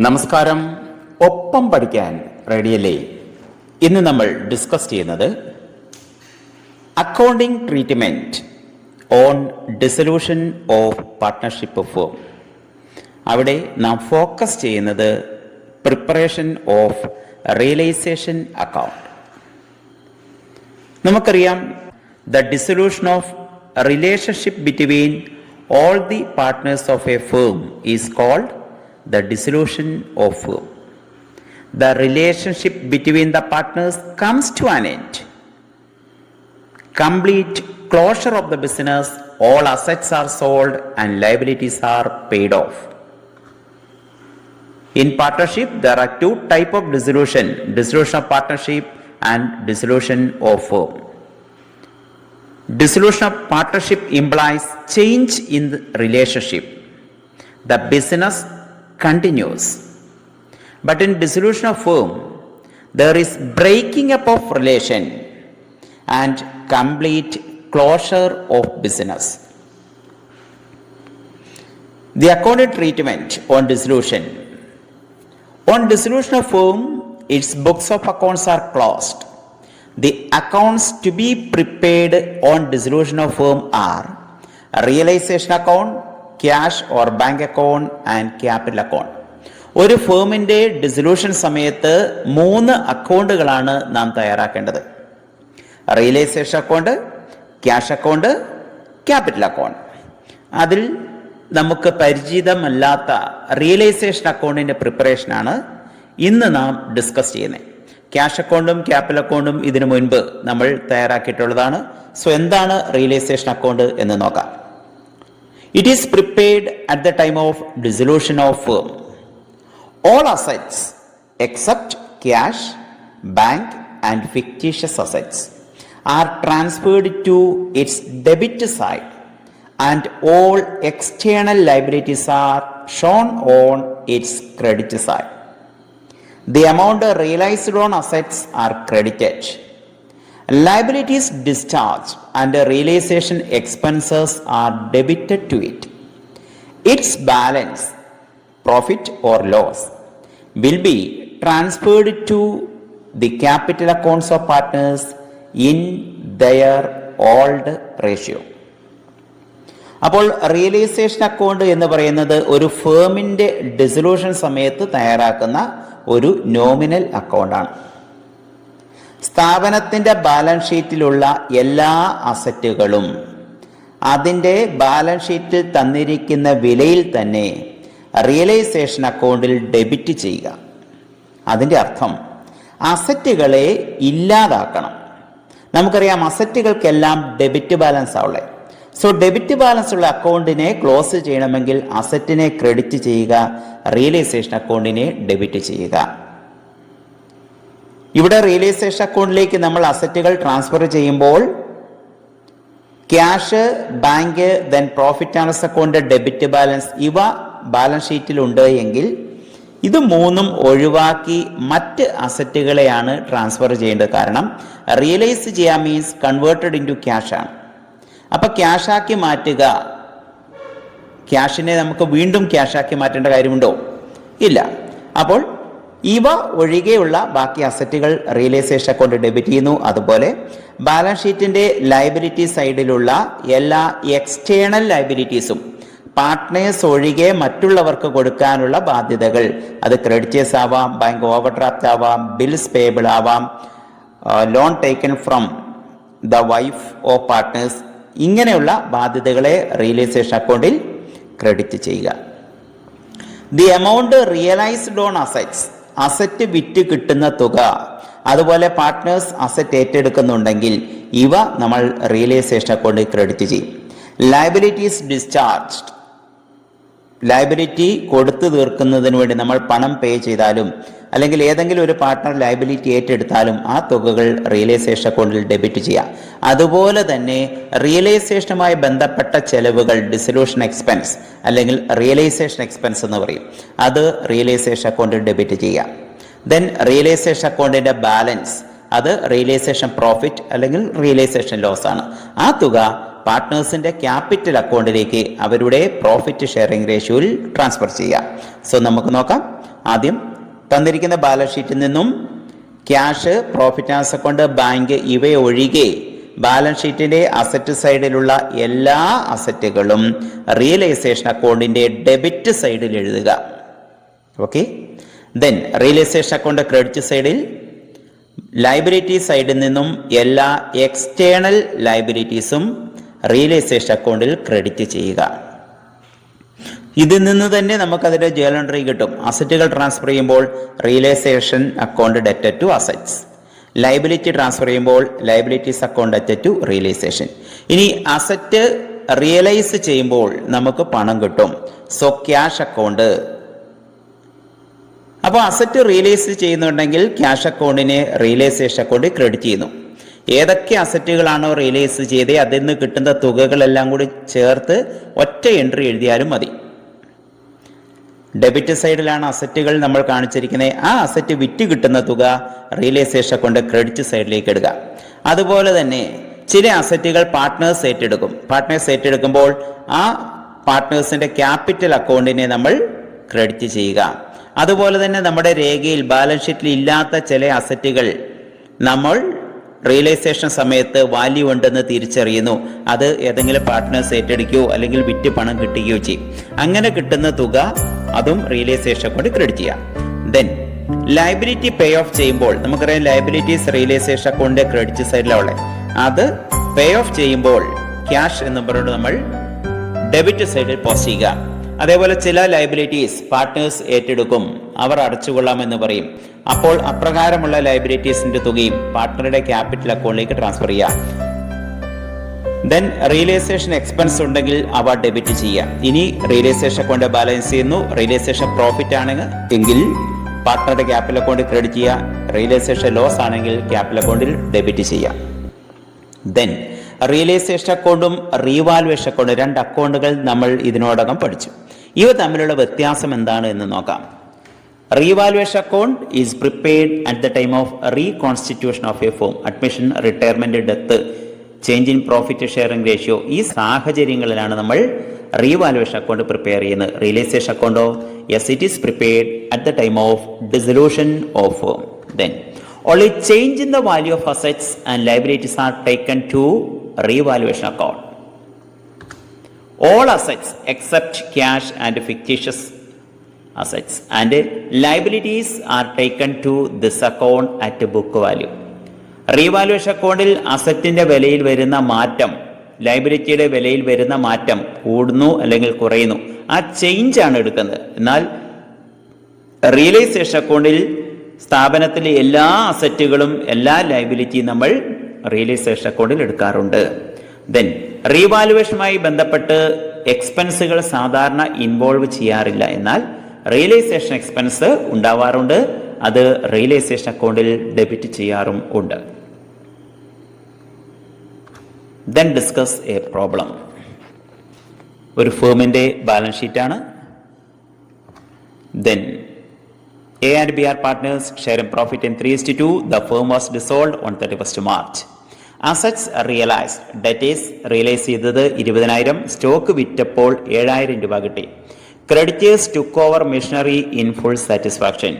നമസ്കാരം. ഒപ്പം പഠിക്കാൻ റേഡിയോയിലെ ഇന്ന് നമ്മൾ ഡിസ്കസ് ചെയ്യുന്നത് accounting treatment on dissolution of partnership firm. അവിടെ നാം ഫോക്കസ് ചെയ്യുന്നത് പ്രിപ്പറേഷൻ ഓഫ് റിയലൈസേഷൻ അക്കൗണ്ട്. നമുക്കറിയാം, the dissolution of relationship between all the partners of a firm is called the dissolution of firm. The relationship between the partners comes to an end. Complete closure of the business, all assets are sold and liabilities are paid off. In partnership, there are two types of dissolution: dissolution of partnership and dissolution of firm. Dissolution of partnership implies change in the relationship. The business continues. But in dissolution of firm, there is breaking up of relation and complete closure of business. The accounting treatment on dissolution. On dissolution of firm, its books of accounts are closed. The accounts to be prepared on dissolution of firm are realization account, cash or bank account and capital account. ഒരു ഫേമിൻ്റെ dissolution സമയത്ത് 3 അക്കൗണ്ടുകളാണ് നാം തയ്യാറാക്കേണ്ടത്: realisation account, cash account, capital account. അതിൽ നമുക്ക് പരിചിതമല്ലാത്ത realisation അക്കൗണ്ടിൻ്റെ പ്രിപ്പറേഷനാണ് ഇന്ന് നാം ഡിസ്കസ് ചെയ്യുന്നത്. ക്യാഷ് അക്കൗണ്ടും ക്യാപിറ്റൽ അക്കൗണ്ടും ഇതിനു മുൻപ് നമ്മൾ തയ്യാറാക്കിയിട്ടുള്ളതാണ്. സോ എന്താണ് റിയലൈസേഷൻ അക്കൗണ്ട് എന്ന് നോക്കാം. It is prepared at the time of dissolution of firm. All assets except cash, bank and fictitious assets are transferred to its debit side and all external liabilities are shown on its credit side. The amount realized on assets are credited. Liabilities discharged and realization expenses are debited to it. Its balance, profit or loss, will be transferred to the capital accounts of partners in their old ratio. അപ്പോൾ realisation account എന്ന് പറയുന്നത് ഒരു ഫേമിൻ്റെ dissolution സമയത്ത് തയ്യാറാക്കുന്ന ഒരു nominal അക്കൗണ്ടാണ്. സ്ഥാപനത്തിൻ്റെ balance ഷീറ്റിലുള്ള എല്ലാ അസറ്റുകളും അതിൻ്റെ ബാലൻസ് ഷീറ്റിൽ തന്നിരിക്കുന്ന വിലയിൽ തന്നെ റിയലൈസേഷൻ അക്കൗണ്ടിൽ ഡെബിറ്റ് ചെയ്യുക. അതിൻ്റെ അർത്ഥം അസറ്റുകളെ ഇല്ലാതാക്കണം. നമുക്കറിയാം, അസറ്റുകൾക്കെല്ലാം ഡെബിറ്റ് ബാലൻസ് ആവുള്ളത്. സോ ഡെബിറ്റ് ബാലൻസ് ഉള്ള അക്കൗണ്ടിനെ ക്ലോസ് ചെയ്യണമെങ്കിൽ അസറ്റിനെ ക്രെഡിറ്റ് ചെയ്യുക, റിയലൈസേഷൻ അക്കൗണ്ടിനെ ഡെബിറ്റ് ചെയ്യുക. ഇവിടെ റിയലൈസേഷൻ അക്കൗണ്ടിലേക്ക് നമ്മൾ അസറ്റുകൾ ട്രാൻസ്ഫർ ചെയ്യുമ്പോൾ cash, bank, then profit and loss account, debit balance ഇവ ബാലൻസ് ഷീറ്റിലുണ്ട് എങ്കിൽ ഇത് 3 ഒഴിവാക്കി മറ്റ് അസറ്റുകളെയാണ് ട്രാൻസ്ഫർ ചെയ്യേണ്ടത്. കാരണം റിയലൈസ് ചെയ്യുക means converted into cash ആണ്. അപ്പം ക്യാഷാക്കി മാറ്റുക, ക്യാഷിനെ നമുക്ക് വീണ്ടും ക്യാഷാക്കി മാറ്റേണ്ട കാര്യമുണ്ടോ? ഇല്ല. അപ്പോൾ ഇവ ഒഴികെയുള്ള ബാക്കി അസറ്റുകൾ റിയലൈസേഷൻ അക്കൗണ്ട് ഡെബിറ്റ് ചെയ്യുന്നു. അതുപോലെ ബാലൻസ് ഷീറ്റിൻ്റെ ലയബിലിറ്റി സൈഡിലുള്ള എല്ലാ എക്സ്റ്റേണൽ ലയബിലിറ്റീസും പാർട്ട്നേഴ്സ് ഒഴികെ മറ്റുള്ളവർക്ക് കൊടുക്കാനുള്ള ബാധ്യതകൾ, അത് ക്രെഡിറ്റേഴ്സ് ആവാം, ബാങ്ക് ഓവർ ഡ്രാഫ്റ്റ് ആവാം, ബിൽസ് പേബിൾ ആവാം, loan taken from the wife of partners, ഇങ്ങനെയുള്ള ബാധ്യതകളെ റിയലൈസേഷൻ അക്കൗണ്ടിൽ ക്രെഡിറ്റ് ചെയ്യുക. The amount realised on assets, asset വിറ്റ് കിട്ടുന്ന തുക, അതുപോലെ പാർട്ട്നേഴ്സ് അസറ്റ് ഏറ്റെടുക്കുന്നുണ്ടെങ്കിൽ ഇവ നമ്മൾ റിയലൈസേഷൻ അക്കൗണ്ടിൽ ക്രെഡിറ്റ് ചെയ്യും. ലയബിലിറ്റീസ് ഡിസ്ചാർജ്ഡ്, ലയബിലിറ്റി കൊടുത്തു തീർക്കുന്നതിന് വേണ്ടി നമ്മൾ പണം പേ ചെയ്താലും അല്ലെങ്കിൽ ഏതെങ്കിലും ഒരു പാർട്ട്ണർ ലയബിലിറ്റി ഏറ്റെടുത്താലും ആ തുകകൾ റിയലൈസേഷൻ അക്കൗണ്ടിൽ ഡെബിറ്റ് ചെയ്യാം. അതുപോലെ തന്നെ റിയലൈസേഷനുമായി ബന്ധപ്പെട്ട ചെലവുകൾ, ഡിസൊല്യൂഷൻ എക്സ്പെൻസ് അല്ലെങ്കിൽ റിയലൈസേഷൻ എക്സ്പെൻസ് എന്ന് പറയും, അത് റിയലൈസേഷൻ അക്കൗണ്ടിൽ ഡെബിറ്റ് ചെയ്യാം. ദെൻ റിയലൈസേഷൻ അക്കൗണ്ടിൻ്റെ ബാലൻസ്, അത് റിയലൈസേഷൻ പ്രോഫിറ്റ് അല്ലെങ്കിൽ റിയലൈസേഷൻ ലോസ് ആണ്. ആ തുക പാർട്ട്നേഴ്സിൻ്റെ ക്യാപിറ്റൽ അക്കൗണ്ടിലേക്ക് അവരുടെ പ്രോഫിറ്റ് ഷെയറിംഗ് റേഷ്യോയിൽ ട്രാൻസ്ഫർ ചെയ്യുക. സോ നമുക്ക് നോക്കാം. ആദ്യം തന്നിരിക്കുന്ന ബാലൻസ് ഷീറ്റിൽ നിന്നും cash, profit and loss account, bank ഇവയൊഴികെ ബാലൻസ് ഷീറ്റിന്റെ അസറ്റ് സൈഡിലുള്ള എല്ലാ അസറ്റുകളും റിയലൈസേഷൻ അക്കൗണ്ടിന്റെ ഡെബിറ്റ് സൈഡിൽ എഴുതുക. Okay. Then realisation account credit സൈഡിൽ ലൈബിലിറ്റി സൈഡിൽ നിന്നും എല്ലാ എക്സ്റ്റേണൽ ലൈബിലിറ്റീസും റിയലൈസേഷൻ അക്കൗണ്ടിൽ ക്രെഡിറ്റ് ചെയ്യുക. ഇതിൽ നിന്ന് തന്നെ നമുക്കതിൻ്റെ ജേണൽ എൻട്രി കിട്ടും. അസറ്റുകൾ ട്രാൻസ്ഫർ ചെയ്യുമ്പോൾ realisation account debt to assets, liability transfer ചെയ്യുമ്പോൾ liabilities account debt to realisation. ഇനി അസറ്റ് റിയലൈസ് ചെയ്യുമ്പോൾ നമുക്ക് പണം കിട്ടും, സോ ക്യാഷ് അക്കൗണ്ട്. അപ്പോൾ അസറ്റ് റിയലൈസ് ചെയ്യുന്നുണ്ടെങ്കിൽ ക്യാഷ് അക്കൗണ്ടിനെ റിയലൈസേഷൻ അക്കൗണ്ട് ക്രെഡിറ്റ് ചെയ്യുന്നു. ഏതൊക്കെ അസറ്റുകളാണോ റിയലൈസ് ചെയ്തത് അതിൽ നിന്ന് കിട്ടുന്ന തുകകളെല്ലാം കൂടി ചേർത്ത് ഒറ്റ എൻട്രി എഴുതിയാലും മതി. ഡെബിറ്റ് സൈഡിലാണ് അസറ്റുകൾ നമ്മൾ കാണിച്ചിരിക്കുന്നത്. ആ അസറ്റ് വിറ്റ് കിട്ടുന്ന തുക റിയലൈസേഷൻ അക്കൗണ്ട് ക്രെഡിറ്റ് സൈഡിലേക്ക് ഇടുക. അതുപോലെ തന്നെ ചില അസറ്റുകൾ പാർട്ട്നേഴ്സ് ഏറ്റെടുക്കും. പാർട്ട്നേഴ്സ് ഏറ്റെടുക്കുമ്പോൾ ആ പാർട്ട്നേഴ്സിന്റെ ക്യാപിറ്റൽ അക്കൗണ്ടിനെ നമ്മൾ ക്രെഡിറ്റ് ചെയ്യുക. അതുപോലെ തന്നെ നമ്മുടെ രേഖയിൽ ബാലൻസ് ഷീറ്റിൽ ഇല്ലാത്ത ചില അസറ്റുകൾ നമ്മൾ റിയലൈസേഷൻ സമയത്ത് വാല്യൂ ഉണ്ടെന്ന് തിരിച്ചറിയുന്നു. അത് ഏതെങ്കിലും പാർട്ട്നേഴ്സ് ഏറ്റെടുക്കുകയോ അല്ലെങ്കിൽ വിറ്റ് പണം കിട്ടുകയോ ചെയ്യും. അങ്ങനെ കിട്ടുന്ന തുക അതും റിയലൈസേഷൻ കൊണ്ട് ക്രെഡിറ്റ് ചെയ്യാം. ദെൻ ലൈബിലിറ്റി പേ ഓഫ് ചെയ്യുമ്പോൾ നമുക്കറിയാം ലൈബിലിറ്റീസ് റിയലൈസേഷൻ അക്കൗണ്ടിന്റെ ക്രെഡിറ്റ് സൈഡിലുള്ള അത് പേ ഓഫ് ചെയ്യുമ്പോൾ ക്യാഷ് എന്ന് പറഞ്ഞുകൊണ്ട് നമ്മൾ ഡെബിറ്റ് സൈഡിൽ പോസ്റ്റ് ചെയ്യുക. അതേപോലെ ചില ലൈബിലിറ്റീസ് പാർട്ട്നേഴ്സ് ഏറ്റെടുക്കും, അവർ അടച്ചുകൊള്ളാമെന്ന് പറയും. അപ്പോൾ അപ്രകാരമുള്ള ലൈബിലിറ്റീസിന്റെ തുകയും പാർട്ട്ണറുടെ ക്യാപിറ്റൽ അക്കൗണ്ടിലേക്ക് ട്രാൻസ്ഫർ ചെയ്യാം. ദെൻ റിയലൈസേഷൻ എക്സ്പെൻസ് ഉണ്ടെങ്കിൽ അവ ഡെബിറ്റ് ചെയ്യാം. ഇനി റിയലൈസേഷൻ അക്കൗണ്ട് ബാലൻസ് ചെയ്യുന്നു, റിയലൈസേഷൻ പ്രോഫിറ്റ് ആണെങ്കിൽ എങ്കിൽ പാർട്ട്ണറുടെ ക്യാപിറ്റൽ അക്കൗണ്ടിൽ ക്രെഡിറ്റ് ചെയ്യുക. റിയലൈസേഷൻ ലോസ് ആണെങ്കിൽ ക്യാപിറ്റൽ അക്കൗണ്ടിൽ ഡെബിറ്റ് ചെയ്യാം. ദെൻ റിയലൈസേഷൻ അക്കൗണ്ടും റീവാലുവേഷൻ അക്കൗണ്ടും, രണ്ട് അക്കൗണ്ടുകൾ നമ്മൾ ഇതിനോടകം പഠിച്ചു. ഇവ തമ്മിലുള്ള വ്യത്യാസം എന്താണ് എന്ന് നോക്കാം. Revaluation account is prepared at the time of reconstitution of a firm, admission, retirement, death, change in profit sharing ratio. ഈ സാഹചര്യങ്ങളിലാണ് നമ്മൾ റീവാലുവേഷൻ അക്കൗണ്ട് പ്രിപ്പയർ ചെയ്യുന്നത്. റിയലൈസേഷൻ അക്കൗണ്ടോ yes it is prepared at the time of dissolution of firm. Then only change in the value of assets and liabilities are taken to revaluation account. All assets except cash and fictitious assets and liabilities are taken to this account at book value. Revaluation അക്കൗണ്ടിൽ അസറ്റിന്റെ വിലയിൽ വരുന്ന മാറ്റം, ലൈബിലിറ്റിയുടെ വിലയിൽ വരുന്ന മാറ്റം കൂടുന്നു അല്ലെങ്കിൽ കുറയുന്നു, ആ ചേഞ്ച് ആണ് എടുക്കുന്നത്. എന്നാൽ റിയലൈസേഷൻ അക്കൗണ്ടിൽ സ്ഥാപനത്തിലെ എല്ലാ അസറ്റുകളും എല്ലാ ലൈബിലിറ്റിയും നമ്മൾ റിയലൈസേഷൻ അക്കൗണ്ടിൽ എടുക്കാറുണ്ട്. ദെൻ റീവാലുവേഷനുമായി ബന്ധപ്പെട്ട് എക്സ്പെൻസുകൾ സാധാരണ ഇൻവോൾവ് ചെയ്യാറില്ല. എന്നാൽ റിയലൈസേഷൻ എക്സ്പെൻസ് ഉണ്ടാവാറുണ്ട്. അത് റിയലൈസേഷൻ അക്കൗണ്ടിൽ ഡെബിറ്റ് ചെയ്യാറും ഉണ്ട്. Then discuss a problem. ഒരു ഫേമിന്റെ ബാലൻസ് ഷീറ്റാണ്. Then A and B are partners, sharing profit in 3:2. The firm was dissolved on 31st March. Assets realized, debt is realize ചെയ്തത് 20,000, സ്റ്റോക്ക് വിറ്റപ്പോൾ 7,000 രൂപ കിട്ടി. Creditors took over machinery in full satisfaction.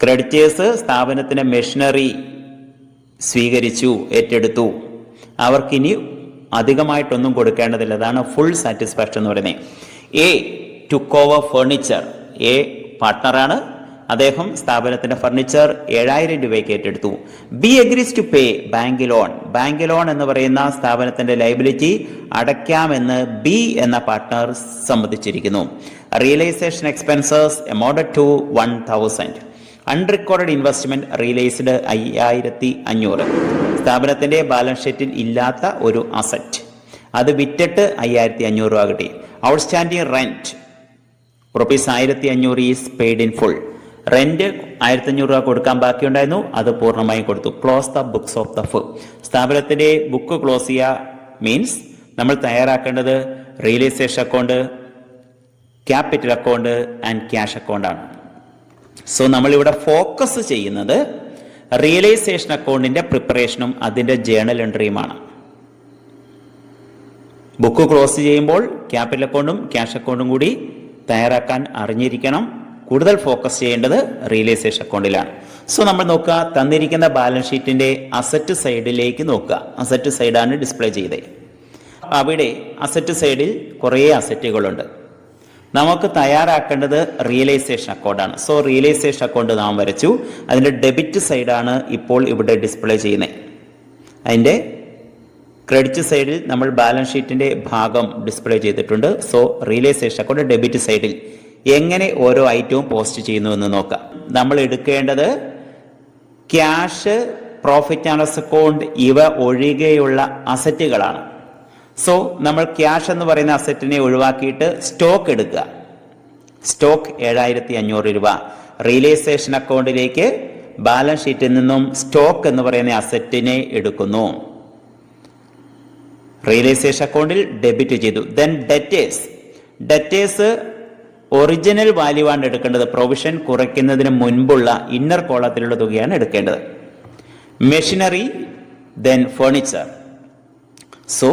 Creditors സ്ഥാപനത്തിന് machinery സ്വീകരിച്ചു, ഏറ്റെടുത്തു. അവർക്കിനി അധികമായിട്ടൊന്നും കൊടുക്കേണ്ടതില്ല. അതാണ് full satisfaction എന്ന് പറയുന്നത്. A took over furniture. A പാർട്ട്ണറാണ്, അദ്ദേഹം സ്ഥാപനത്തിന്റെ ഫർണിച്ചർ 7,000 രൂപയ്ക്ക് ഏറ്റെടുത്തു. B agrees to pay bank loan. Bank loan എന്ന് പറയുന്ന സ്ഥാപനത്തിന്റെ ലൈബിലിറ്റി അടയ്ക്കാമെന്ന് ബി എന്ന പാർട്ട്ണർ സമ്മതിച്ചിരിക്കുന്നു. Realisation expenses amounted to 1,000. Unrecorded investment realised 5,500. സ്ഥാപനത്തിന്റെ ബാലൻസ് ഷീറ്റിൽ ഇല്ലാത്ത ഒരു അസറ്റ്, അത് വിറ്റിട്ട് 5,500 രൂപ കിട്ടി. Outstanding rent ₹1,500 is paid in full. Rent 1,500 രൂപ കൊടുക്കാൻ ബാക്കിയുണ്ടായിരുന്നു, അത് പൂർണ്ണമായും കൊടുത്തു. Close the books of the firm. സ്ഥാപനത്തിന്റെ ബുക്ക് ക്ലോസ് ചെയ്യുക മീൻസ് നമ്മൾ തയ്യാറാക്കേണ്ടത് realisation account, capital account and cash account ആണ്. സോ നമ്മളിവിടെ ഫോക്കസ് ചെയ്യുന്നത് റിയലൈസേഷൻ അക്കൗണ്ടിന്റെ പ്രിപ്പറേഷനും അതിന്റെ ജേണൽ എൻട്രിയുമാണ്. ബുക്ക് ക്ലോസ് ചെയ്യുമ്പോൾ ക്യാപിറ്റൽ അക്കൗണ്ടും ക്യാഷ് അക്കൗണ്ടും കൂടി തയ്യാറാക്കാൻ അറിഞ്ഞിരിക്കണം. കൂടുതൽ ഫോക്കസ് ചെയ്യേണ്ടത് റിയലൈസേഷൻ അക്കൗണ്ടിലാണ്. സോ നമ്മൾ നോക്കുക, തന്നിരിക്കുന്ന ബാലൻസ് ഷീറ്റിന്റെ അസറ്റ് സൈഡിലേക്ക് നോക്കുക. അസറ്റ് സൈഡാണ് ഡിസ്പ്ലേ ചെയ്തത്. അവിടെ അസറ്റ് സൈഡിൽ കുറേ അസറ്റുകളുണ്ട്. നമുക്ക് തയ്യാറാക്കേണ്ടത് റിയലൈസേഷൻ അക്കൗണ്ടാണ്. സോ റിയലൈസേഷൻ അക്കൗണ്ട് നാം വരച്ചു. അതിൻ്റെ ഡെബിറ്റ് സൈഡാണ് ഇപ്പോൾ ഇവിടെ ഡിസ്പ്ലേ ചെയ്യുന്നത്. അതിൻ്റെ ക്രെഡിറ്റ് സൈഡിൽ നമ്മൾ ബാലൻസ് ഷീറ്റിന്റെ ഭാഗം ഡിസ്പ്ലേ ചെയ്തിട്ടുണ്ട്. സോ റിയലൈസേഷൻ അക്കൗണ്ട് ഡെബിറ്റ് സൈഡിൽ എങ്ങനെ ഓരോ ഐറ്റവും പോസ്റ്റ് ചെയ്യുന്നു എന്ന് നോക്കാം. നമ്മൾ എടുക്കേണ്ടത് cash, profit and loss account ഇവ ഒഴികെയുള്ള അസറ്റുകളാണ്. സോ നമ്മൾ ക്യാഷ് എന്ന് പറയുന്ന അസറ്റിനെ ഒഴിവാക്കിയിട്ട് സ്റ്റോക്ക് എടുക്കുക. സ്റ്റോക്ക് 7500 രൂപ. റിയലൈസേഷൻ അക്കൗണ്ടിലേക്ക് ബാലൻസ് ഷീറ്റിൽ നിന്നും സ്റ്റോക്ക് എന്ന് പറയുന്ന അസറ്റിനെ എടുക്കുന്നു. റിയലൈസേഷൻ അക്കൗണ്ടിൽ ഡെബിറ്റ് ചെയ്തു. ദെൻ ഡെറ്റേഴ്സ് ഒറിജിനൽ വാല്യൂ ആണ് എടുക്കേണ്ടത്. പ്രൊവിഷൻ കുറയ്ക്കുന്നതിന് മുൻപുള്ള ഇന്നർ കോളത്തിലുള്ള തുകയാണ് എടുക്കേണ്ടത്. Machinery, then furniture. സോ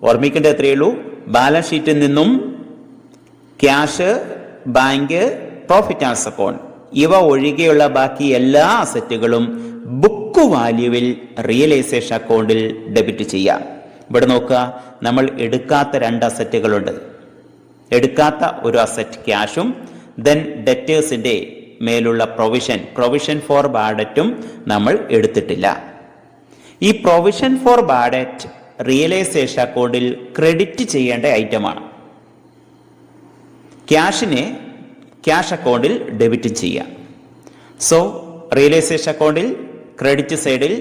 ഓർമ്മിക്കേണ്ടത് എത്രയേ ഉള്ളൂ, ബാലൻസ് ഷീറ്റിൽ നിന്നും cash, bank, profit and loss account ഇവ ഒഴികെയുള്ള ബാക്കി എല്ലാ അസറ്റുകളും ബുക്ക് വാല്യൂവിൽ റിയലൈസേഷൻ അക്കൗണ്ടിൽ ഡെബിറ്റ് ചെയ്യാം. ഇവിടെ നോക്കുക, നമ്മൾ എടുക്കാത്ത 2 അസറ്റുകളുണ്ട്. എടുക്കാത്ത ഒരു അസറ്റ് ക്യാഷും ദെൻ ഡെറ്റേഴ്സിന്റെ മേലുള്ള പ്രൊവിഷൻ ഫോർ ബാഡ് ഡെറ്റും നമ്മൾ എടുത്തിട്ടില്ല. ഈ provision for bad debt realisation അക്കൗണ്ടിൽ ക്രെഡിറ്റ് ചെയ്യേണ്ട ഐറ്റമാണ്. ക്യാഷിനെ ക്യാഷ് അക്കൗണ്ടിൽ ഡെബിറ്റ് ചെയ്യാം. സോ റിയലൈസേഷൻ അക്കൗണ്ടിൽ ക്രെഡിറ്റ് സൈഡിൽ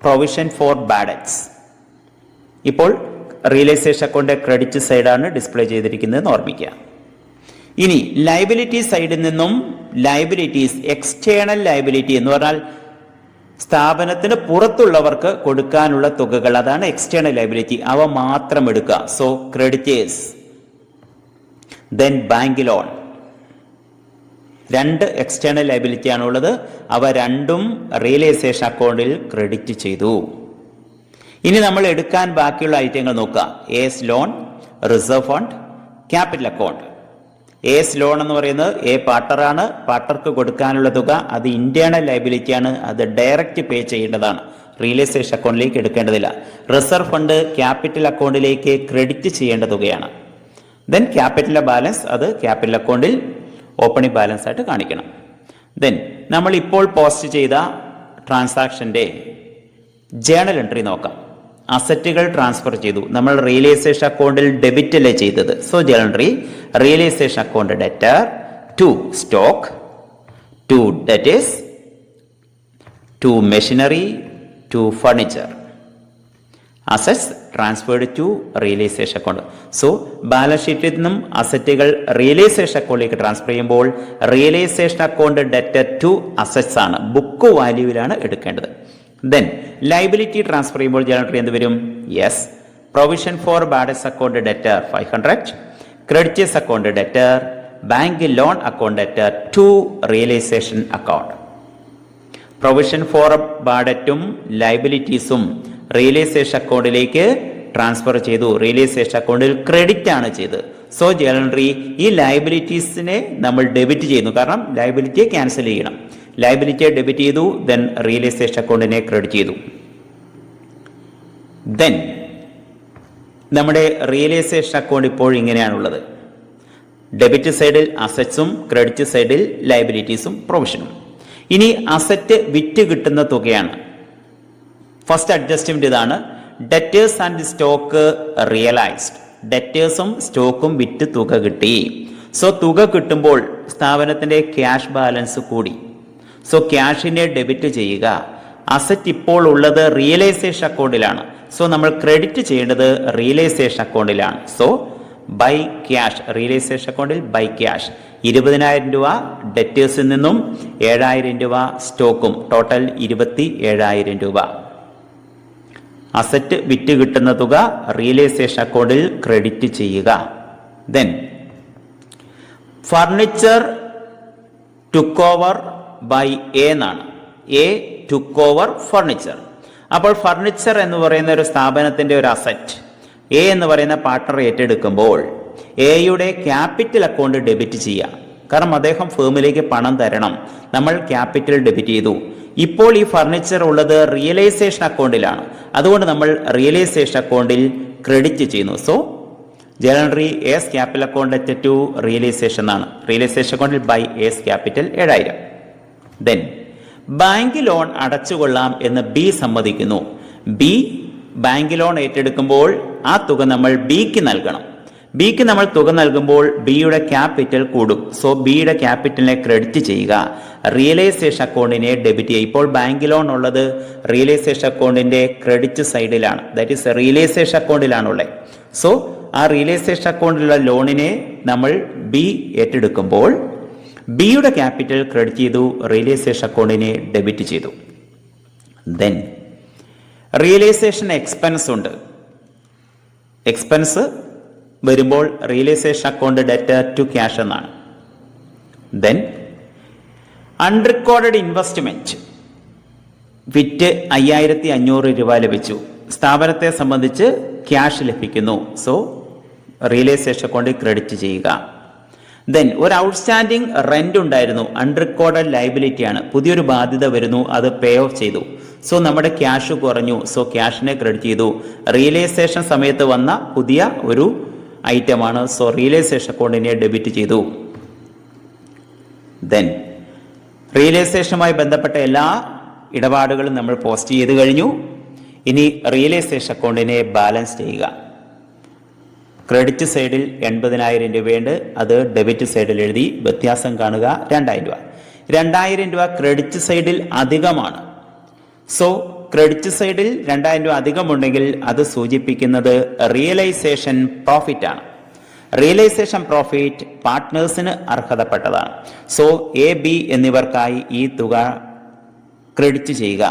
പ്രൊവിഷൻ ഫോർ ബാഡ് ഡെറ്റ്സ്. ഇപ്പോൾ റിയലൈസേഷൻ അക്കൗണ്ട് ക്രെഡിറ്റ് സൈഡാണ് ഡിസ്പ്ലേ ചെയ്തിരിക്കുന്നത് ഓർമ്മിക്കുക. ഇനി ലയബിലിറ്റി സൈഡിൽ നിന്നും ലയബിലിറ്റീസ്, എക്സ്റ്റേണൽ ലയബിലിറ്റി എന്ന് പറഞ്ഞാൽ സ്ഥാപനത്തിന് പുറത്തുള്ളവർക്ക് കൊടുക്കാനുള്ള തുകകൾ, അതാണ് എക്സ്റ്റേണൽ ലയബിലിറ്റി. അവ മാത്രം എടുക്കുക. So creditors, then bank loan. 2 external liability ആണുള്ളത്. അവ രണ്ടും റിയലൈസേഷൻ അക്കൗണ്ടിൽ ക്രെഡിറ്റ് ചെയ്തു. ഇനി നമ്മൾ എടുക്കാൻ ബാക്കിയുള്ള ഐറ്റങ്ങൾ നോക്കുക. S loan, reserve fund, capital account. S loan എന്ന് പറയുന്നത് പാർട്ണറാണ്. പാർട്ണർക്ക് കൊടുക്കാനുള്ള തുക അത് ഇന്റേണൽ ലയബിലിറ്റി ആണ്. അത് ഡയറക്റ്റ് പേ ചെയ്യേണ്ടതാണ്, റിയലൈസേഷൻ അക്കൗണ്ടിലേക്ക് എടുക്കേണ്ടതില്ല. റിസർവ് ഫണ്ട് ക്യാപിറ്റൽ അക്കൗണ്ടിലേക്ക് ക്രെഡിറ്റ് ചെയ്യേണ്ട തുകയാണ്. ദെൻ ക്യാപിറ്റൽ ബാലൻസ് അത് ക്യാപിറ്റൽ അക്കൗണ്ടിൽ ഓപ്പണിംഗ് ബാലൻസ് ആയിട്ട് കാണിക്കണം. ദെൻ നമ്മൾ ഇപ്പോൾ പോസ്റ്റ് ചെയ്ത ട്രാൻസാക്ഷന്റെ ജേണൽ എൻട്രി നോക്കാം. അസറ്റുകൾ ട്രാൻസ്ഫർ ചെയ്തു. നമ്മൾ റിയലൈസേഷൻ അക്കൗണ്ടിൽ ഡെബിറ്റ് അല്ലേ ചെയ്തത്. So journal entry realisation account debtor to stock, to debtors, to machinery, to furniture. Assets transferred to realisation account. So balance ഷീറ്റിൽ നിന്നും അസറ്റുകൾ റിയലൈസേഷൻ അക്കൗണ്ടിലേക്ക് ട്രാൻസ്ഫർ ചെയ്യുമ്പോൾ realisation account debtor to assets ആണ്, ബുക്ക് വാല്യൂവിലാണ് എടുക്കേണ്ടത്. ദെൻ ലയബിലിറ്റി ട്രാൻസ്ഫർ ചെയ്യുമ്പോൾ journal entry എന്ത് വരും? Yes, provision for bad debts account debtor 500, creditors account debtor, bank loan account debtor to realisation account. Provision for bad ഡെറ്റും ലയബിലിറ്റീസും realisation അക്കൗണ്ടിലേക്ക് transfer ചെയ്തു. Realisation അക്കൗണ്ടിൽ credit ആണ് ചെയ്തത്. സോ ജേണൽ എൻട്രി ഈ ലയബിലിറ്റീസിനെ നമ്മൾ ഡെബിറ്റ് ചെയ്യുന്നു. കാരണം ലയബിലിറ്റിയെ ക്യാൻസൽ ചെയ്യണം. ലയബിലിറ്റിയെ ഡെബിറ്റ് ചെയ്തു. ദെൻ റിയലൈസേഷൻ അക്കൗണ്ടിനെ ക്രെഡിറ്റ് ചെയ്തു. ദെൻ നമ്മുടെ റിയലൈസേഷൻ അക്കൗണ്ട് ഇപ്പോൾ ഇങ്ങനെയാണുള്ളത്. ഡെബിറ്റ് സൈഡിൽ അസറ്റ്സും ക്രെഡിറ്റ് സൈഡിൽ ലയബിലിറ്റീസും പ്രൊവിഷനും. ഇനി അസറ്റ് വിറ്റ് കിട്ടുന്ന തുകയാണ്. ഫസ്റ്റ് അഡ്ജസ്റ്റ്മെന്റ് ഇതാണ്. Debtors and stock realised. ഡെറ്റേഴ്സും സ്റ്റോക്കും വിറ്റ് തുക കിട്ടി. സോ തുക കിട്ടുമ്പോൾ സ്ഥാപനത്തിന്റെ ക്യാഷ് ബാലൻസ് കൂടി. സോ ക്യാഷിനെ ഡെബിറ്റ് ചെയ്യുക. അസറ്റ് ഇപ്പോൾ ഉള്ളത് റിയലൈസേഷൻ അക്കൗണ്ടിലാണ്. സോ നമ്മൾ ക്രെഡിറ്റ് ചെയ്യേണ്ടത് റിയലൈസേഷൻ അക്കൗണ്ടിലാണ്. സോ ബൈ ക്യാഷ്, റിയലൈസേഷൻ അക്കൗണ്ടിൽ ബൈ ക്യാഷ് 20,000 രൂപ ഡെറ്റേഴ്സിൽ നിന്നും 7,000 രൂപ സ്റ്റോക്കും, ടോട്ടൽ 27,000 രൂപ. അസറ്റ് വിറ്റ് കിട്ടുന്ന തുക റിയലൈസേഷൻ അക്കൗണ്ടിൽ ക്രെഡിറ്റ് ചെയ്യുക. Then furniture took over by A എന്നാണ്. A took over furniture. അപ്പോൾ ഫർണിച്ചർ എന്ന് പറയുന്ന ഒരു സ്ഥാപനത്തിന്റെ ഒരു അസറ്റ് എ എന്ന് പറയുന്ന പാർട്ണർ ഏറ്റെടുക്കുമ്പോൾ എയുടെ ക്യാപിറ്റൽ അക്കൗണ്ട് ഡെബിറ്റ് ചെയ്യാം. കാരണം അദ്ദേഹം ഫേമിലേക്ക് പണം തരണം. നമ്മൾ ക്യാപിറ്റൽ ഡെബിറ്റ് ചെയ്തു. ഇപ്പോൾ ഈ ഫർണിച്ചർ ഉള്ളത് റിയലൈസേഷൻ അക്കൗണ്ടിലാണ്. അതുകൊണ്ട് നമ്മൾ റിയലൈസേഷൻ അക്കൗണ്ടിൽ ക്രെഡിറ്റ് ചെയ്യുന്നു. So journal entry A's capital account at to realisation ആണ്. റിയലൈസേഷൻ അക്കൗണ്ടിൽ by A's capital 7000. Then bank loan അടച്ചുകൊള്ളാം എന്ന് ബി സമ്മതിക്കുന്നു. ബി ബാങ്ക് ലോൺ ഏറ്റെടുക്കുമ്പോൾ ആ തുക നമ്മൾ ബിക്ക് നൽകണം. ബിക്ക് നമ്മൾ തുക നൽകുമ്പോൾ ബിയുടെ ക്യാപിറ്റൽ കൂടും. സോ ബിയുടെ ക്യാപിറ്റലിനെ ക്രെഡിറ്റ് ചെയ്യുക, റിയലൈസേഷൻ അക്കൗണ്ടിനെ ഡെബിറ്റ് ചെയ്യുക. ഇപ്പോൾ ബാങ്ക് ലോൺ ഉള്ളത് റിയലൈസേഷൻ അക്കൗണ്ടിന്റെ ക്രെഡിറ്റ് സൈഡിലാണ്, ദാറ്റ് ഈസ് റിയലൈസേഷൻ അക്കൗണ്ടിലാണുള്ളത്. സോ ആ റിയലൈസേഷൻ അക്കൗണ്ടിലുള്ള ലോണിനെ നമ്മൾ ബി ഏറ്റെടുക്കുമ്പോൾ ബിയുടെ ക്യാപിറ്റൽ ക്രെഡിറ്റ് ചെയ്തു, റിയലൈസേഷൻ അക്കൗണ്ടിനെ ഡെബിറ്റ് ചെയ്തു. ദെൻ റിയലൈസേഷൻ എക്സ്പെൻസ് ഉണ്ട്. എക്സ്പെൻസ് വരുമ്പോൾ realisation account debtor to cash എന്നാണ്. ദെൻ അൺറിക്കോർഡഡ് ഇൻവെസ്റ്റ്മെന്റ് വിറ്റ് 5500 രൂപ ലഭിച്ചു. സ്ഥാപനത്തെ സംബന്ധിച്ച് ക്യാഷ് ലഭിക്കുന്നു. സോ റിയലൈസേഷൻ അക്കൗണ്ടിൽ ക്രെഡിറ്റ് ചെയ്യുക. ദെൻ ഒരു ഔട്ട്സ്റ്റാൻഡിങ് റെന്റ് ഉണ്ടായിരുന്നു, അൺറിക്കോർഡഡ് ലയബിലിറ്റി ആണ്. പുതിയൊരു ബാധ്യത വരുന്നു, അത് പേ ഓഫ് ചെയ്തു. സോ നമ്മുടെ ക്യാഷ് കുറഞ്ഞു. സോ ക്യാഷിനെ ക്രെഡിറ്റ് ചെയ്തു. റിയലൈസേഷൻ സമയത്ത് വന്ന പുതിയ ഒരു ഐറ്റമാണ്. സോ റിയലൈസേഷൻ അക്കൗണ്ടിനെ ഡെബിറ്റ് ചെയ്തു. ദെൻ റിയലൈസേഷനുമായി ബന്ധപ്പെട്ട എല്ലാ ഇടപാടുകളും നമ്മൾ പോസ്റ്റ് ചെയ്ത് കഴിഞ്ഞു. ഇനി റിയലൈസേഷൻ അക്കൗണ്ടിനെ ബാലൻസ് ചെയ്യുക. ക്രെഡിറ്റ് സൈഡിൽ 80,000 രൂപയുണ്ട്, അത് ഡെബിറ്റ് സൈഡിൽ എഴുതി. വ്യത്യാസം കാണുക 2000 രൂപ. 2000 രൂപ ക്രെഡിറ്റ് സൈഡിൽ അധികമാണ്. സോ ക്രെഡിറ്റ് സൈഡിൽ 2000 രൂപ അധികമുണ്ടെങ്കിൽ അത് സൂചിപ്പിക്കുന്നത് റിയലൈസേഷൻ പ്രോഫിറ്റ് ആണ്. റിയലൈസേഷൻ പ്രോഫിറ്റ് പാർട്ട്നേഴ്സിന് അർഹതപ്പെട്ടതാണ്. സോ എ ബി എന്നിവർക്കായി ഈ തുക ക്രെഡിറ്റ് ചെയ്യുക.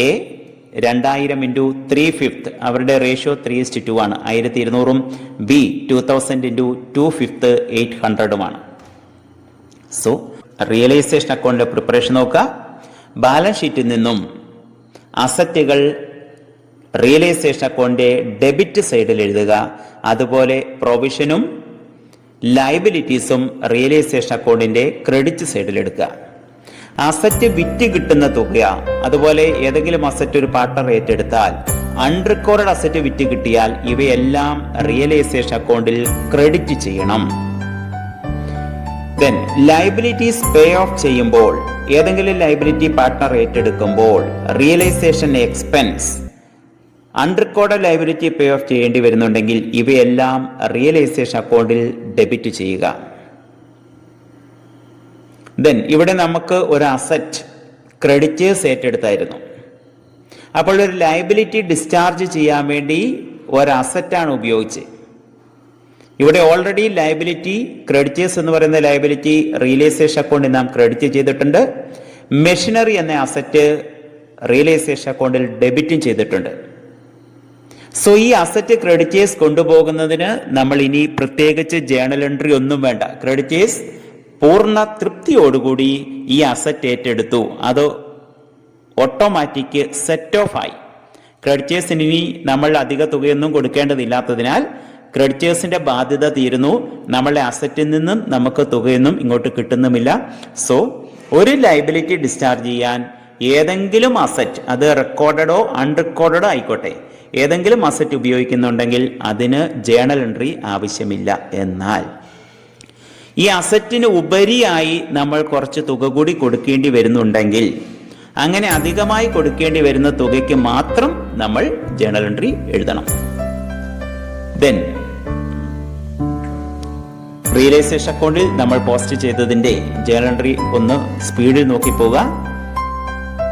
എ 2000 ഇൻറ്റു 3/5, അവരുടെ റേഷ്യോ 3:2 ആണ്, 1200. ബി 2000 ഇൻറ്റു 2/5 800 സോ റിയലൈസേഷൻ അക്കൗണ്ടിന്റെ പ്രിപ്പറേഷൻ നോക്കുക. ബാലൻസ് ഷീറ്റിൽ നിന്നും അസറ്റുകൾ റിയലൈസേഷൻ അക്കൗണ്ടിന്റെ ഡെബിറ്റ് സൈഡിൽ എഴുതുക. അതുപോലെ പ്രൊവിഷനും ലയബിലിറ്റീസും റിയലൈസേഷൻ അക്കൗണ്ടിന്റെ ക്രെഡിറ്റ് സൈഡിൽ എടുക്കുക. അസറ്റ് വിറ്റ് കിട്ടുന്ന തുക, അതുപോലെ ഏതെങ്കിലും അസറ്റ് ഒരു പാർട്ട്ണർ ഏറ്റെടുത്താൽ അൺറിക്കോർഡ് അസറ്റ് വിറ്റ് കിട്ടിയാൽ ഇവയെല്ലാം റിയലൈസേഷൻ അക്കൗണ്ടിൽ ക്രെഡിറ്റ് ചെയ്യണം. ദെൻ ലയബിലിറ്റീസ് പേ ഓഫ് ചെയ്യുമ്പോൾ, ഏതെങ്കിലും ലയബിലിറ്റി പാർട്ട്ണർ ഏറ്റെടുക്കുമ്പോൾ realisation expense, unrecorded liability pay off ചെയ്യേണ്ടി വരുന്നുണ്ടെങ്കിൽ ഇവയെല്ലാം റിയലൈസേഷൻ അക്കൗണ്ടിൽ ഡെബിറ്റ് ചെയ്യുക. ദെൻ ഇവിടെ നമുക്ക് ഒരു അസറ്റ് ക്രെഡിറ്റേഴ്സ് ഏറ്റെടുത്തായിരുന്നു. അപ്പോൾ ഒരു ലയബിലിറ്റി ഡിസ്ചാർജ് ചെയ്യാൻ വേണ്ടി ഒരു അസറ്റാണ് ഉപയോഗിച്ച്. ഇവിടെ ഓൾറെഡി ലയബിലിറ്റി ക്രെഡിറ്റേഴ്സ് എന്ന് പറയുന്ന ലയബിലിറ്റി റിയലൈസേഷൻ അക്കൗണ്ടിൽ നാം ക്രെഡിറ്റ് ചെയ്തിട്ടുണ്ട്. മെഷീനറി എന്ന അസറ്റ് റിയലൈസേഷൻ അക്കൗണ്ടിൽ ഡെബിറ്റും ചെയ്തിട്ടുണ്ട്. സോ ഈ അസറ്റ് ക്രെഡിറ്റേഴ്സ് കൊണ്ടുപോകുന്നതിന് നമ്മൾ ഇനി പ്രത്യേകിച്ച് ജേണൽ എൻട്രി ഒന്നും വേണ്ട. ക്രെഡിറ്റേഴ്സ് പൂർണ്ണ തൃപ്തിയോടുകൂടി ഈ അസറ്റ് ഏറ്റെടുത്തു, അത് ഓട്ടോമാറ്റിക് സെറ്റ് ഓഫ് ആയി. ക്രെഡിറ്റേഴ്സിന് ഇനി നമ്മൾ അധിക തുകയൊന്നും കൊടുക്കേണ്ടതില്ലാത്തതിനാൽ ക്രെഡിറ്റേഴ്സിന്റെ ബാധ്യത തീരുന്നു. നമ്മളുടെ അസറ്റിൽ നിന്നും നമുക്ക് തുകയൊന്നും ഇങ്ങോട്ട് കിട്ടുന്നുമില്ല. സോ ഒരു ലയബിലിറ്റി ഡിസ്ചാർജ് ചെയ്യാൻ ഏതെങ്കിലും അസറ്റ്, അത് റെക്കോർഡഡോ അൺറെക്കോർഡഡോ ആയിക്കോട്ടെ, ഏതെങ്കിലും അസറ്റ് ഉപയോഗിക്കുന്നുണ്ടെങ്കിൽ അതിന് ജേണൽ എൻട്രി ആവശ്യമില്ല. എന്നാൽ ഈ അസറ്റിന് ഉപരിയായി നമ്മൾ കുറച്ച് തുക കൂടി കൊടുക്കേണ്ടി വരുന്നുണ്ടെങ്കിൽ, അങ്ങനെ അധികമായി കൊടുക്കേണ്ടി വരുന്ന തുകയ്ക്ക് മാത്രം നമ്മൾ ജേണൽ എൻട്രി എഴുതണം. ദെൻ റിയലൈസേഷൻ അക്കൗണ്ടിൽ നമ്മൾ പോസ്റ്റ് ചെയ്തതിന്റെ ജേണൽ എൻട്രി ഒന്ന് സ്പീഡിൽ നോക്കി പോവുക.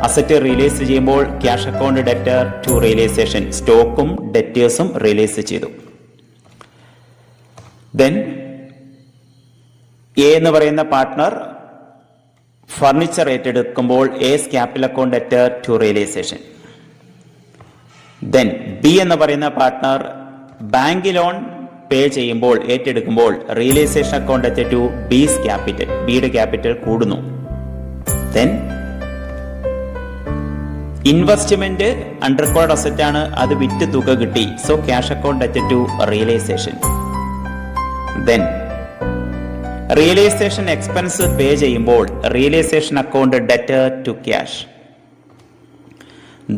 അസറ്റ് റിയലൈസ് ചെയ്യുമ്പോൾ cash account debtor to realisation, സ്റ്റോക്കും ഡെറ്റേഴ്സും റിയലൈസ് ചെയ്തു. ദെൻ എ എന്ന് പറയുന്ന പാർട്ട്ണർ ഫർണിച്ചർ ഏറ്റെടുക്കുമ്പോൾ A's capital account debtor to realisation. Then B എന്ന് പറയുന്ന പാർട്ട്ണർ ബാങ്ക് ലോൺ പേ ചെയ്യുമ്പോൾ, ഏറ്റെടുക്കുമ്പോൾ realisation account debtor to B's capital, ബിയുടെ ക്യാപിറ്റൽ കൂടുന്നു. ദെൻ ഇൻവെസ്റ്റ്മെന്റ് അൺറിക്കോർഡ് അസറ്റ് ആണ്, അത് വിറ്റ് തുക കിട്ടി. So cash account debtor to realisation. Then realisation expense pay ചെയ്യുമ്പോൾ realisation account debtor to cash.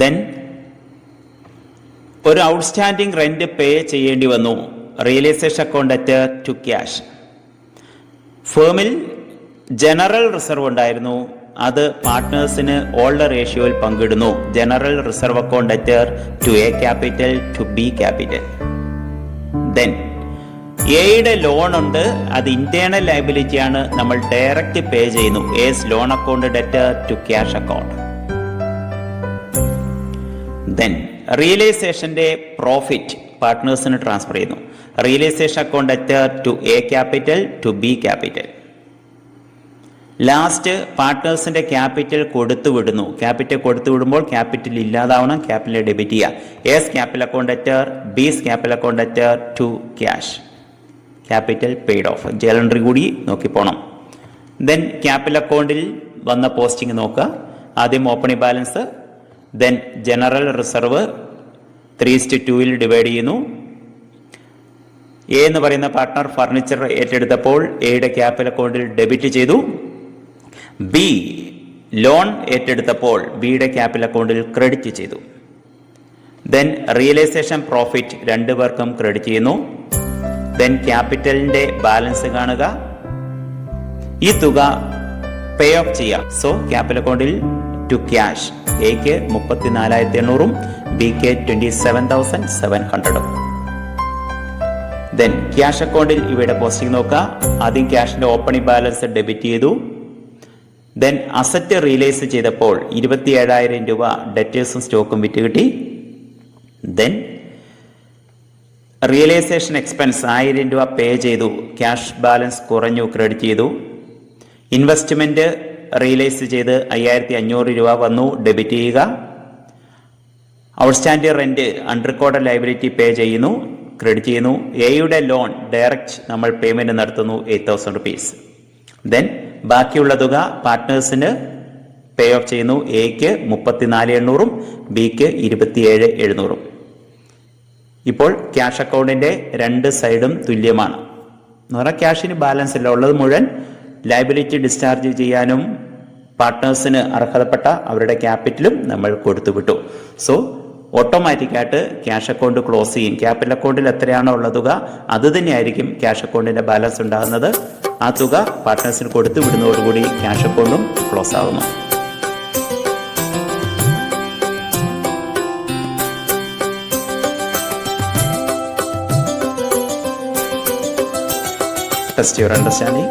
Then ഒരു ഔട്ട്സ്റ്റാൻഡിംഗ് റെന്റ് പേ ചെയ്യേണ്ടി വന്നു, realisation account debtor to cash. ഫേമിൽ ജനറൽ റിസർവ് ഉണ്ടായിരുന്നു, അത് പാർട്ട്നേഴ്സിന് ഓൾഡ് റേഷ്യോയിൽ പങ്കിടുന്നു, general reserve account debtor to A capital to B capital. Then എയുടെ ലോൺ ഉണ്ട്, അത് ഇന്റേണൽ ലയബിലിറ്റി ആണ്, നമ്മൾ ഡയറക്റ്റ് പേ ചെയ്യുന്നു, A's loan account debtor to cash account. Then റിയലൈസേഷന്റെ പ്രോഫിറ്റ് പാർട്ട്നേഴ്സിന് ട്രാൻസ്ഫർ ചെയ്യുന്നു, realisation account debtor to A capital to B capital. Last പാർട്ട്നേഴ്സിന്റെ capital കൊടുത്തുവിടുന്നു, ക്യാപിറ്റൽ കൊടുത്തുവിടുമ്പോൾ ക്യാപിറ്റൽ ഇല്ലാതാവണം, ക്യാപിറ്റൽ ഡെബിറ്റ് ചെയ്യുക, A's capital account debtor B's capital account debtor to cash, capital paid off. ജലണ്ടറി കൂടി നോക്കി പോകണം. ദെൻ ക്യാപിറ്റൽ അക്കൗണ്ടിൽ വന്ന പോസ്റ്റിംഗ് നോക്കുക, ആദ്യം opening balance, then general reserve 3:2 divide ചെയ്യുന്നു. എ എന്ന് പറയുന്ന പാർട്ട്ണർ ഫർണിച്ചർ ഏറ്റെടുത്തപ്പോൾ എയുടെ ക്യാപിറ്റൽ അക്കൗണ്ടിൽ ഡെബിറ്റ് ചെയ്തു. ബി ലോൺ ഏറ്റെടുത്തപ്പോൾ ബിയുടെ ക്യാപിറ്റൽ അക്കൗണ്ടിൽ ക്രെഡിറ്റ് ചെയ്തു. ദെൻ റിയലൈസേഷൻ പ്രോഫിറ്റ് രണ്ടുപേർക്കും ക്രെഡിറ്റ് ചെയ്യുന്നു. ദെൻ ക്യാപിറ്റലിന്റെ ബാലൻസ് കാണുക, ഈ തുക പേ ഓഫ് ചെയ്യാം. സോ ക്യാപിറ്റൽ അക്കൗണ്ടിൽ ടു ക്യാഷ് എക്ക് 34,800 ബിക്ക് 27,700. ദെൻ ക്യാഷ് അക്കൗണ്ടിൽ ഇവയുടെ പോസ്റ്റിംഗ് നോക്കുക, ആദ്യം ക്യാഷിന്റെ ഓപ്പണിംഗ് ബാലൻസ് ഡെബിറ്റ് ചെയ്തു. ദെൻ അസറ്റ് റിയലൈസ് ചെയ്തപ്പോൾ 27,000 രൂപ ഡെറ്റേഴ്സും സ്റ്റോക്കും വിറ്റ് കിട്ടി. ദെൻ റിയലൈസേഷൻ എക്സ്പെൻസ് 1000 രൂപ പേ ചെയ്തു, ക്യാഷ് ബാലൻസ് കുറഞ്ഞു, ക്രെഡിറ്റ് ചെയ്തു. ഇൻവെസ്റ്റ്മെന്റ് റിയലൈസ് ചെയ്ത് 5,500 രൂപ വന്നു, ഡെബിറ്റ് ചെയ്യുക. ഔട്ട്സ്റ്റാൻഡിംഗ് റെന്റ് അൺറിക്കോർഡഡ് ലയബിലിറ്റി പേ ചെയ്യുന്നു, ക്രെഡിറ്റ് ചെയ്യുന്നു. എയുടെ ലോൺ ഡയറക്റ്റ് നമ്മൾ പേയ്മെന്റ് നടത്തുന്നു, 8,000 rupees. ദെൻ ബാക്കിയുള്ള തുക പാർട്ട്നേഴ്സിന് പേ ഓഫ് ചെയ്യുന്നു, എക്ക് 34,800 ബിക്ക് 27,700. ഇപ്പോൾ ക്യാഷ് അക്കൗണ്ടിന്റെ രണ്ട് സൈഡും തുല്യമാണ് എന്ന് പറഞ്ഞാൽ ക്യാഷിന് ബാലൻസ് ഇല്ല, ഉള്ളത് മുഴുവൻ ലയബിലിറ്റി ഡിസ്ചാർജ് ചെയ്യാനും പാർട്ട്നേഴ്സിന് അർഹതപ്പെട്ട അവരുടെ ക്യാപിറ്റലും നമ്മൾ കൊടുത്തുവിട്ടു. സോ ഓട്ടോമാറ്റിക്കായിട്ട് ക്യാഷ് അക്കൗണ്ട് ക്ലോസ് ചെയ്യും. ക്യാപിറ്റൽ അക്കൗണ്ടിൽ എത്രയാണോ ഉള്ള തുക അത് തന്നെയായിരിക്കും ക്യാഷ് അക്കൗണ്ടിന്റെ ബാലൻസ് ഉണ്ടാകുന്നത്. ആ തുക പാർട്ട്നേഴ്സിന് കൊടുത്തു വിടുന്നതോടുകൂടി ക്യാഷ് അക്കൗണ്ടും ക്ലോസ് ആകുന്നു. Test your understanding.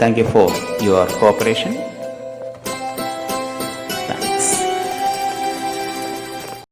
Thank you for your cooperation.